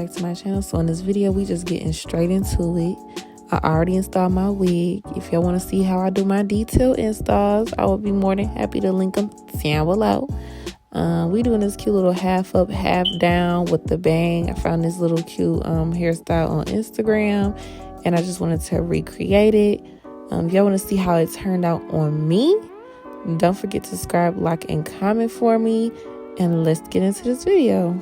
back to my channel. So in this video, we just getting straight into it. I already installed my wig. If y'all want to see how I do my detail installs, I will be more than happy to link them down below. We doing this cute little half up, half down with the bang. I found this little cute hairstyle on Instagram, and I just wanted to recreate it. If y'all want to see how it turned out on me, don't forget to subscribe, like, and comment for me. And let's get into this video.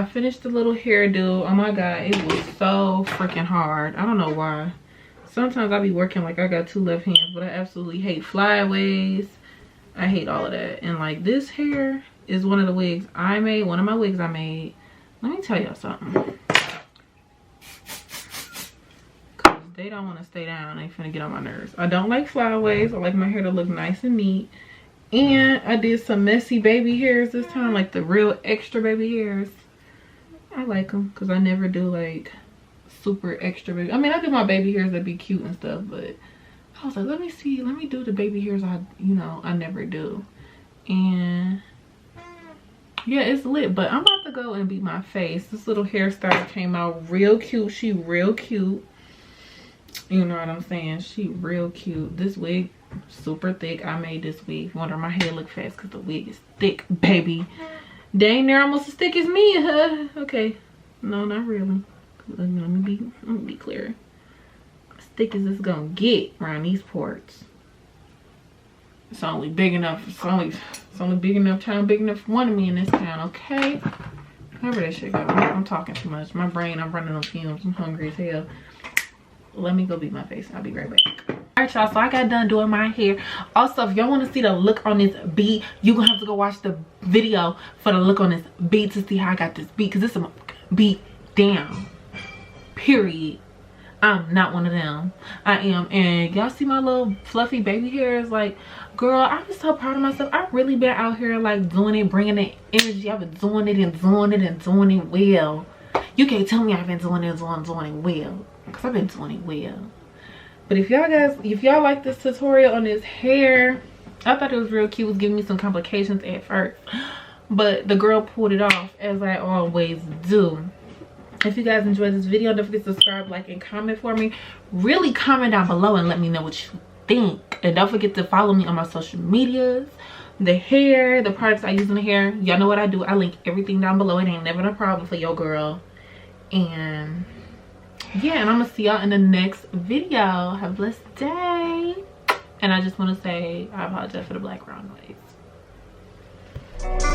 finished the little hairdo. Oh my god, it was so freaking hard. I don't know why. Sometimes I be working like I got 2 left hands, but I absolutely hate flyaways. I hate all of that. And like this hair is one of the wigs I made. One of my wigs I made. Let me tell y'all something. Cause they don't want to stay down. They finna get on my nerves. I don't like flyaways. I like my hair to look nice and neat. And I did some messy baby hairs this time, like the real extra baby hairs. I like them because I never do like super extra baby. I mean, I do my baby hairs that be cute and stuff, but I was like, let me do the baby hairs I never do. And yeah, it's lit. But I'm about to go and beat my face. This little hairstyle came out real cute. She real cute. You know what I'm saying? She real cute. This wig super thick. I made this wig. Wonder my hair look fast because the wig is thick, baby. Dang, they're almost as thick as me, huh? Okay, no, not really. Let me be clear. As thick as it's gonna get around these parts. It's only big enough. It's only big enough town, big enough for one of me in this town. Okay, however that shit go. I'm talking too much. My brain, I'm running on fumes. I'm hungry as hell. Let me go beat my face. I'll be right back. Alright, y'all, so I got done doing my hair. Also, if y'all want to see the look on this beat, you're gonna have to go watch the video for the look on this beat to see how I got this beat, because it's a beat down, period. I'm not one of them. I am. And y'all see my little fluffy baby hairs? Like, girl, I'm so proud of myself. I've really been out here like doing it, bringing the energy. I've been doing it and doing it and doing it well. You can't tell me I've been doing it and doing it well, because I've been doing it well. But if y'all like this tutorial on this hair, I thought it was real cute. It was giving me some complications at first, but the girl pulled it off, as I always do. If you guys enjoyed this video, don't forget to subscribe, like, and comment for me. Really comment down below and let me know what you think. And don't forget to follow me on my social medias. The hair, the products I use in the hair, y'all know what I do. I link everything down below. It ain't never a problem for your girl. And yeah, and I'm gonna see y'all in the next video. Have a blessed day. And I just want to say I apologize for the background noise.